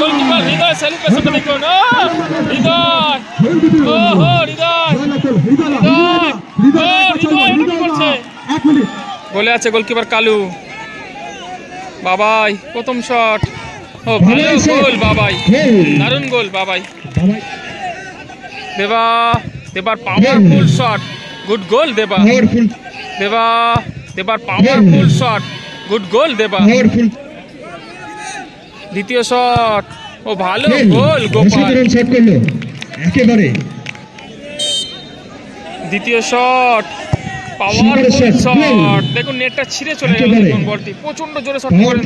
Goalkeeper হৃদয় সেলিব্রেশনটা দেখুন। হৃদয়, ওহো হৃদয়, হৃদয় করছে। বলে আছে গোলকিপার কালু। বাবাই প্রথম শট, ও ভালো গোল বাবাই, দারুণ গোল বাবাই। দেবা, দেবার পাওয়ারফুল শট, গুড গোল দেবা। দেবা, দেবার পাওয়ারফুল শট, গুড গোল দেবা। দ্বিতীয় শট, ও ভালো গোল গোপাল। একেবারে দ্বিতীয় শট, পাওয়ারফুল শট, দেখুন নেটটা ছিঁড়ে চলে গেল। দেখুন বলটি প্রচন্ড জোরে শট করেন।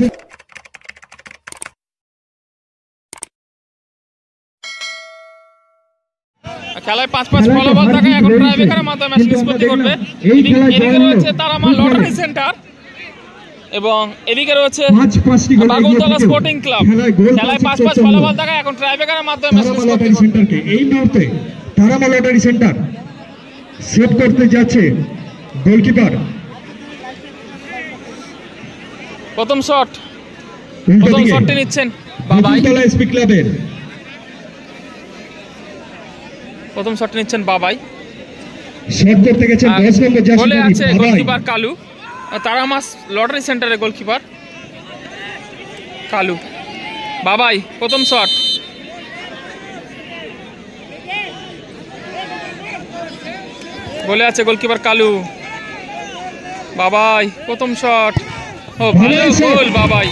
খেলায় 5-5 ফলাফল থাকে। এখন ট্রাইব্রেকারের মাধ্যমে ম্যাচ নিষ্পত্তি করবে। এদিকে রয়েছে তারামা লটারি সেন্টার এবং এদিকে রয়েছে বাগুলতলা স্পোর্টিং ক্লাব। খেলায় 5-5 ফলাফল থাকে। এখন ট্রাইব্রেকারের মাধ্যমে ম্যাচ নিষ্পত্তি করবে। এই মুহূর্তে তারামা লটারি সেন্টার সেট করতে যাচ্ছে গোলকিপার। প্রথম শটটি নিচ্ছেন বাবাই। এসপি ক্লাবের প্রথম শট নিচ্ছেন বাবাই। শট করতে গেছেন 10 নম্বর জার্সি বলে আছে গোলকিপার কালু। তারামাস লটারি সেন্টারের গোলকিপার কালু। বাবাই প্রথম শট, বলে আছে গোলকিপার কালু। বাবাই প্রথম শট, ও ভালো গোল বাবাই,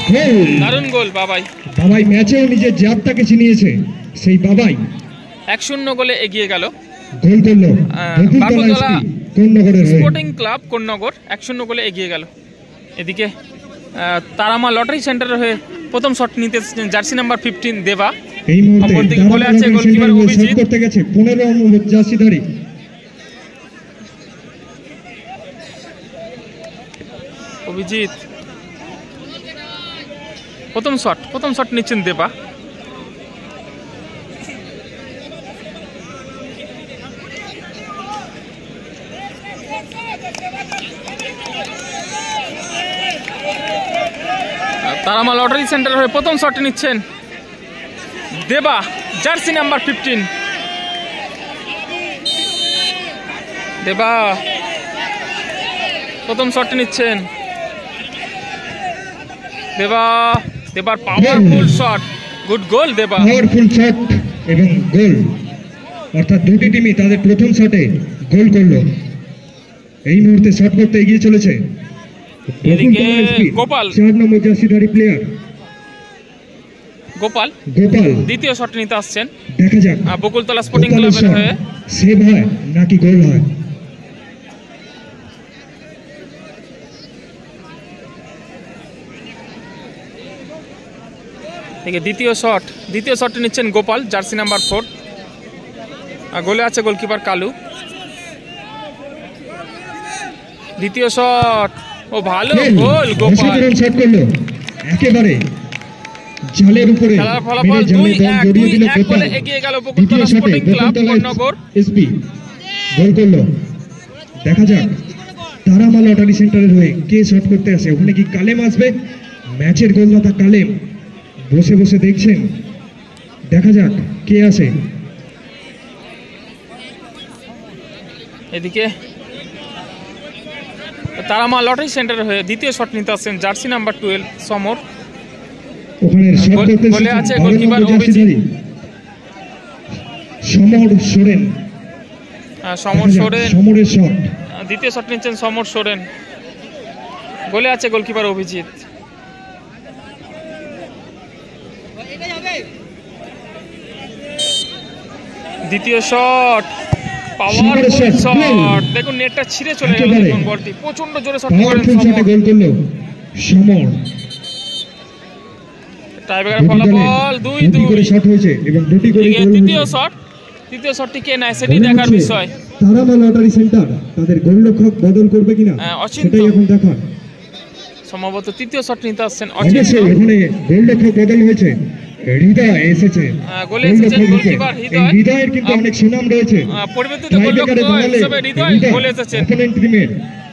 দারুণ গোল বাবাই। বাবাই ম্যাচেও নিজের জাতটাকে চিনিয়েছে। সেই বাবাই 1-0 গোলে এগিয়ে গেল। গোল করলো বাগুলতলা কোন্নগরের স্পোর্টিং ক্লাব কোন্নগর 1-0 গোলে এগিয়ে গেল। এদিকে তারামা লটারি সেন্টারের হয়ে প্রথম শট নিতে জার্সি নাম্বার 15 দেবা। এই মুহূর্তে বলে আছে গোলকিপার অভিজিৎ। করতে গেছে 15 নম্বর জার্সিধারী অভিজিৎ। প্রথম শট নিচ্ছেন দেবা। তারামা লটারি সেন্টার হয়ে প্রথম শট নিচ্ছেন দেবা, জার্সি নাম্বার 15 দেবা। প্রথম শট নিচ্ছেন দেবা, দেবার পাওয়ারফুল শট, গুড গোল দেবা। পাওয়ারফুল শট এবং গোল, অর্থাৎ দুটি টিমই তাদের প্রথম শটে গোল করলো। এই মুহূর্তে শট করতে এগিয়ে চলেছে এদিকে গোপাল, 4 নম্বর জার্সিধারী প্লেয়ার গোপাল দ্বিতীয় শট নিতে আসছেন। দেখা যাক বকুলতলা স্পোর্টিং ক্লাবের হয়ে সেভ হয় নাকি গোল হয়। দ্বিতীয় শটটি নিচ্ছেন গোপাল, জার্সি নাম্বার 4। গোলে আছে গোলকিপার কালু। দ্বিতীয় শট, ও ভালো গোল গোপাল। শট করলো একেবারে জালের উপরে। খেলার ফলাফল 2-1 গোলে এগিয়ে গেল Bakultala sporting club Konnagar. SP goal করলো। দেখা যাক তারামা লটারি সেন্টারের হয়ে কে শট করতে আসে। ওখানে কি কালেম আসবে? ম্যাচের গোলদাতা কালেম বসে বসে দেখছেন। দেখা যাক কে আসে। এদিকে তারামা লটারি সেন্টারের হয়ে দ্বিতীয় শট নিতে আসছেন জার্সি নাম্বার 12 সমর। ওখানে শট করতে বলে আছে গোলকিপার অভিজিৎ। সমরের শট, দ্বিতীয় শট নিচ্ছেন সমর সোরেন। বলে আছে গোলকিপার অভিজিৎ। দ্বিতীয় শট, পাওয়ারফুল শট, দেখুন নেটটা ছিঁড়ে চলে গেল। দেখুন বলটি প্রচন্ড জোরে শট করেন সমর। গোল করলো সমর। টাইব্রেকার ফলাফল 2-2 শট হয়েছে এবং দুটি করে গোল। তৃতীয় শটটি কে নেয় সেটি দেখার বিষয়। তারামা লটারি সেন্টার তাদের গোলরক্ষক বদল করবে কিনা সেটাই এখন দেখার। সম্ভবত তৃতীয় শট নিতে আসছেন অচিন্ত। এখানে গোলরক্ষক বদল হয়েছে, হৃদয় এসেছে। গোলে এসেছেন গোলকিপার হৃদয়। হৃদয়ের কিন্তু অনেক সুনাম রয়েছে। পরিবর্তিত গোলরক্ষক হিসেবে হৃদয় গোলে এসেছেন। অপোনেন্ট টিমের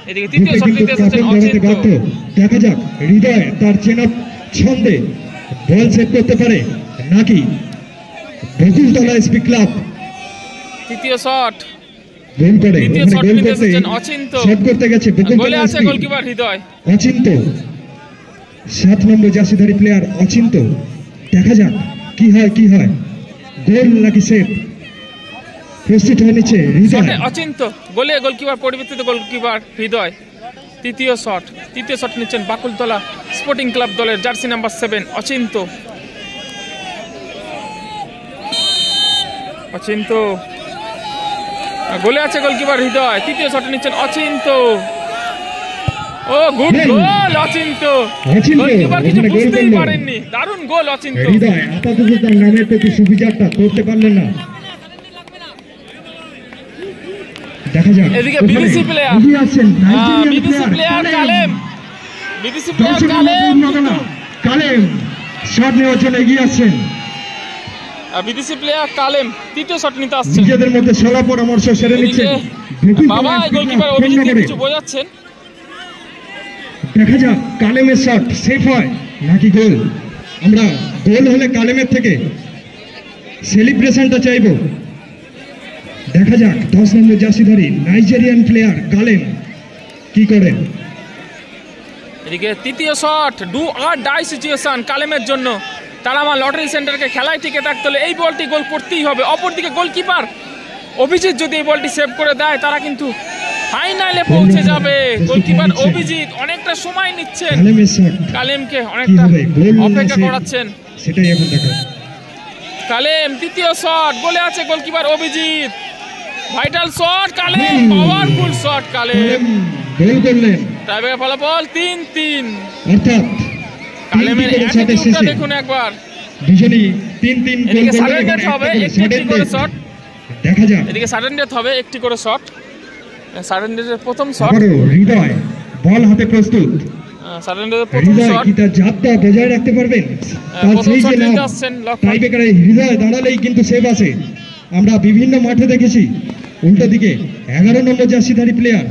এদিকে তৃতীয় শট নিতে এসেছেন অচিন্ত। দেখা যাক হৃদয় তার চেনা ছন্দে বল সেভ করতে পারে। নাকি বকুলতলা এসপি ক্লাব তৃতীয় শট, গোল করে দ্বিতীয় শট নিতে এসেছেন অচিন্ত, শট করতে গেছে গোলে বকুলতলা আছে এসপি গোলকিপার হৃদয়। অচিন্ত 7 নম্বর জার্সিধারী প্লেয়ার অচিন্ত। দেখা যাক কি হয় গোল নাকি সেভ। প্রস্তুত হয়ে নিচ্ছে হৃদয়। শটে অচিন্ত, গোলে গোলকিপার, পরিবর্তিত গোলকিপার হৃদয়। তৃতীয় শট নিচ্ছেন বাকুলতলা স্পোর্টিং ক্লাব দলের জার্সি নাম্বার 7 অচিন্ত। গোলে আছে গোলকিপার হৃদয়। তৃতীয় শট নিচ্ছেন অচিন্ত। ও গুড গোল অচিন্ত, গোলকিপার কিছু বুঝতেই পারেননি, দারুণ গোল অচিন্ত। হৃদয় আপাতত তার নামের প্রতি সুবিচারটা করতে পারলেন না। দেখা যাক এদিকে বিদেশি প্লেয়ার কালেম শট নেওয়ার জন্য এগিয়ে আসছেন। বিদেশি প্লেয়ার কালেম তৃতীয় শট নিতে আসছেন। নিজেদের মধ্যে সলা পরামর্শ সেরে নিচ্ছেন। বাবা গোলকিপার অভিজিৎ কিছু বোঝাচ্ছেন। দেখা যাক কালেমের শট সেফ হয় নাকি গোল। আমরা গোল হলে কালেমের থেকে সেলিব্রেশনটা চাইবো। দেখা যাক 10 নম্বর জার্সিধারী নাইজেরিয়ান প্লেয়ার কালেম কি করেন। এদিকে তৃতীয় shot, do or die situation কালেমের জন্য। তারামা লটারি সেন্টারকে খেলায় টিকে থাকতে হলে এই বলটি গোল করতেই হবে। অপরদিকে গোলকিপার অভিজিৎ যদি এই বলটি সেভ করে দেয় তারা কিন্তু ফাইনালে পৌঁছে যাবে। গোলকিপার অভিজিৎ অনেকটা সময় নিচ্ছেন, কালেমকে অনেকটা অপেক্ষা করাচ্ছেন। সেটাই এখন দেখা। কালেম তৃতীয় শট, গোলে আছে goalkeeper Abhijit. Vital shot Kalem, powerful shot Kalem, goal করলেন। টাইব্রেকার ফলাফল 3-3। অর্থাৎ কালেমের অ্যাটিটিউডটা দেখুন একবার। দুজনেই 3-3 গোল এদিকে সাডেন ডেথ হবে, একটি করে শট। দেখা যাক এদিকে সাডেন ডেথ হবে, একটি করে শট। সাডেন ডেথের প্রথম শট। হৃদয় বল হাতে প্রস্তুত। সাডেন ডেথের প্রথম শট। কি তার জাতটা বজায় রাখতে পারবেন? প্রথম শট নিতে আসছেন লক্ষণ। টাইব্রেকারে হৃদয় দাঁড়ালেই কিন্তু সেভ আছে। আমরা বিভিন্ন মাঠে দেখেছি। উল্টো দিকে 11 নম্বর জার্সিধারী প্লেয়ার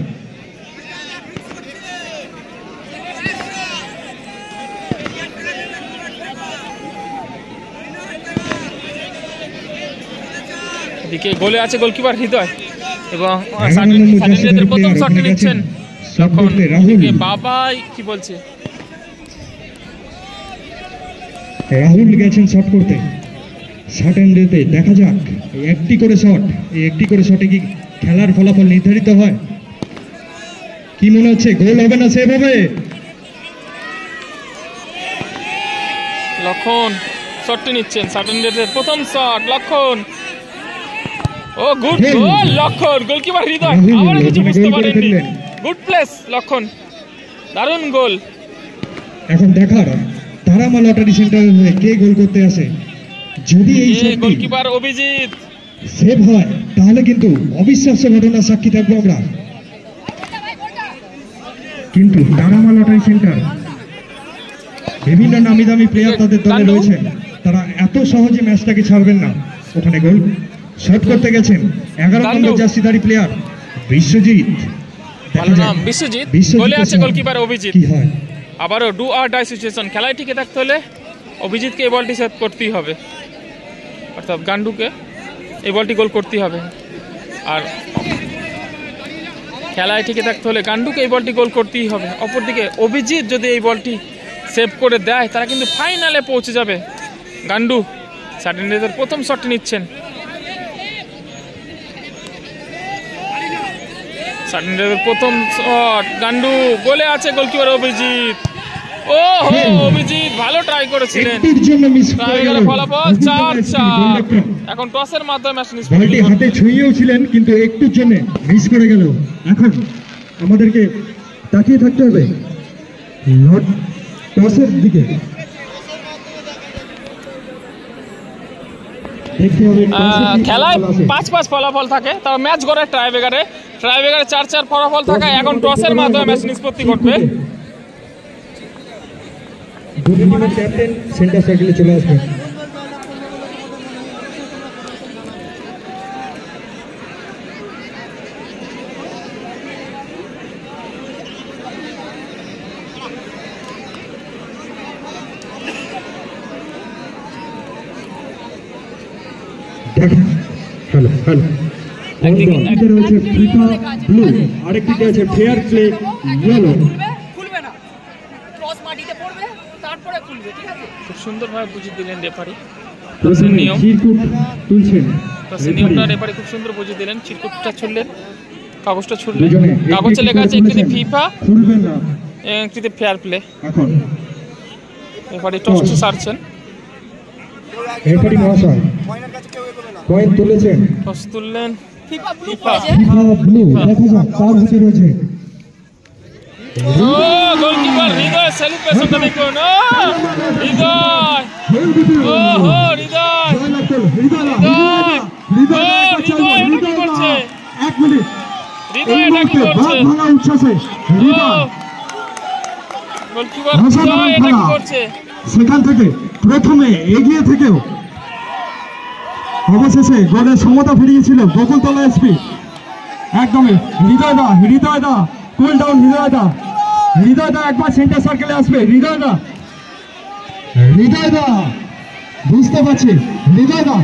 এদিকে গোলে আছে গোলকিপার হৃদয় এবং সাডেন ডেথের প্রথম শট নিচ্ছেন লক্ষণ। এদিকে বাবাই কি বলছে, রাহুল গেছেন শট করতে সাডেন ডেথে। দেখা যাক একটি করে শট, এই একটি করে শটে কি খেলার ফলাফল নির্ধারিত হয়? কি মনে হচ্ছে গোল হবে না সেভ হবে? লক্ষণ শটটি নিচ্ছেন, সাডেন ডেথের প্রথম শট লক্ষণ। ও গুড গোল লক্ষণ, গোলকিপার হৃদয় আবারও কিছু বুঝতে পারেননি। গুড প্লেস লক্ষণ, দারুণ গোল। এখন দেখার তারামা লটারি সেন্টারের হয়ে কে গোল করতে আসে। যদি এই গোলকিপার অভিজিৎ সেভ হয় তাহলে কিন্তু অবিশ্বাস্য ঘটনার সাক্ষী থাকবো আমরা। কিন্তু তারামা লটারি সেন্টার বিভিন্ন নামি দামি প্লেয়ার তাদের দলে রয়েছেন, তারা এত সহজে ম্যাচটাকে ছাড়বেন না। ওখানে গোল শট করতে গেছেন 11 নম্বর জার্সিধারী প্লেয়ার বিশ্বজিৎ। বিশ্বজিৎ গোলে আছে গোলকিপার অভিজিৎ। কি হয় আবারও ডু আর ডাই সিচুয়েশন, খেলায় টিকে থাকতে হলে অভিজিৎকে এই বলটি সেভ করতেই হবে, অর্থাৎ গান্ডুকে এই বলটি গোল করতেই হবে। আর খেলায় টিকে থাকতে হলে গান্ডুকে এই বলটি গোল করতেই হবে। অপরদিকে অভিজিৎ যদি এই বলটি সেভ করে দেয় তারা কিন্তু ফাইনালে পৌঁছে যাবে। গান্ডু সাডেন ডেথের প্রথম শটটি নিচ্ছেন। সাডেন ডেথের প্রথম শট, গান্ডু গোলে আছে গোলকিপার অভিজিৎ। ও হো অভিজিৎ ভালো ট্রাই করেছিলেন। ফলাফল 4-4। এখন টসের মাধ্যমে ম্যাচ বলটি হাতে ছুঁয়েও ছিলেন কিন্তু একটুর জন্য মিস করে গেল। এখন আমাদেরকে তাকিয়ে থাকতে হবে টসের দিকে। খেলায় 5-5 ফলাফল থাকে, তার ম্যাচ গড়ে ট্রাইব্রেকারে 4-4 ফলাফল থাকায় এখন টসের মাধ্যমে ম্যাচ নিষ্পত্তি ঘটবে। দুটি টিমের ক্যাপ্টেন সেন্টার সার্কেলে চলে আসবে। দেখেন হ্যালো হ্যালো একদিকে একদিকে রয়েছে ফিফা ব্লু, আরেকদিকে আছে ফেয়ার প্লে ইয়েলো। খুলবে না, ক্রস মাটিতে পড়বে তারপরে খুলবে, ঠিক আছে? খুব সুন্দরভাবে বুঝিয়ে দিলেন রেফারি। প্রথমে নিয়ম চিরকুট তুলছেন নিয়মটা রেফারি খুব সুন্দর বুঝিয়ে দিলেন। চিরকুটটা ছুড়লেন, কাগজটা ছুড়লেন, দুজনে কাগজে লেখা আছে একটি ফিফা খুলবেন না একটি ফেয়ার প্লে। এখন রেফারি টস সারছেন, রেফারি মহাশয় কয়েন তুলেছেন। টস তুললেন। FIFA blue FIFA. পড়েছে। ফিফা ব্লু দেখা যাক কার হাতে রয়েছে। ও গোলকিপার হৃদয় সেলিব্রেশনটা দেখুন। ও হৃদয়, ও হো হৃদয়, হৃদয় এটা কি করছে? এক মিনিট হৃদয় এটা কি করছে? ভাঙা উচ্ছ্বাসে গোলকিপার হৃদয় এটা কি করছে? সেখান থেকে প্রথমে এগিয়ে থেকেও অবশেষে গোলের সমতা ফিরিয়েছিল বকুলতলা এসপি। একদমই হৃদয় দা কুল ডাউন, হৃদয় দা একবার সেন্টার সার্কেলে আসবে। হৃদয় দা বুঝতে পারছি, হৃদয় দা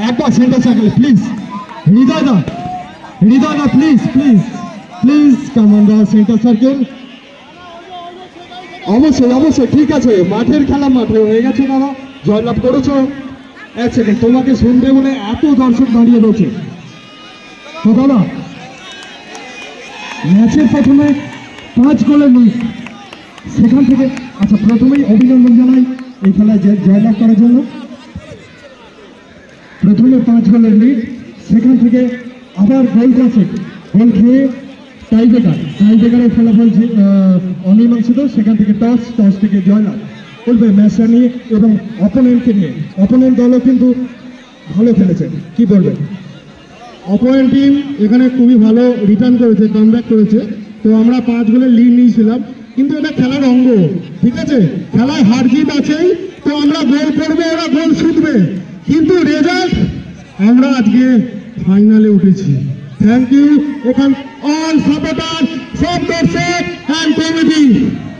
একবার সেন্টার সার্কেলে প্লিজ। হৃদয় দা please come on the centre circle. অবশ্যই ঠিক আছে, মাঠের খেলা মাঠে হয়ে গেছে দাদা, জয়লাভ করেছো। এক সেকেন্ড, তোমাকে শুনবে বলে এত দর্শক দাঁড়িয়ে রয়েছে তো দাদা। ম্যাচের প্রথমে 5 গোলের লিড, সেখান থেকে আচ্ছা প্রথমেই অভিনন্দন জানাই এই খেলায় জয়লাভ করার জন্য। প্রথমে 5 গোলের লিড, সেখান থেকে আবার গোল খেয়ে টাইব্রেকারের ফলাফল অমীমাংসিত। সেখান থেকে টস থেকে জয়লাভ বলবে ম্যাচটা নিয়ে এবং অপোনেন্টকে নিয়ে। অপোনেন্ট দলও কিন্তু ভালো খেলেছে, কি বলবেন? অপোনেন্ট টিম এখানে খুবই ভালো রিটার্ন করেছে, কামব্যাক করেছে। তো আমরা 5 গোলের লিড নিয়েছিলাম, কিন্তু এটা খেলার অঙ্গ, ঠিক আছে? খেলায় হার জিত আছেই, তো আমরা গোল করবো, ওরা গোল ছুটবে, কিন্তু রেজাল্ট আমরা আজকে ফাইনালে উঠেছি। থ্যাংক ইউ এখান অল সাপোর্টার, সব দর্শক and committee,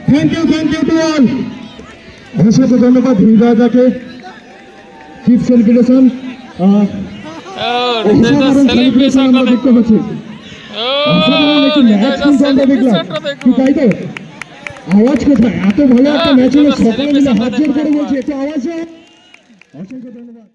thank you to all. অসংখ্য ধন্যবাদ হৃদয় দাকে। চিফ সেলিব্রেশন সেলিব্রেশনটা দেখতে পাচ্ছি। আওয়াজ কোথায়? এত ভালো একটা ম্যাচ হলো, সকলে মিলে হাত জোড় করে বলছি একটু আওয়াজ। অসংখ্য ধন্যবাদ।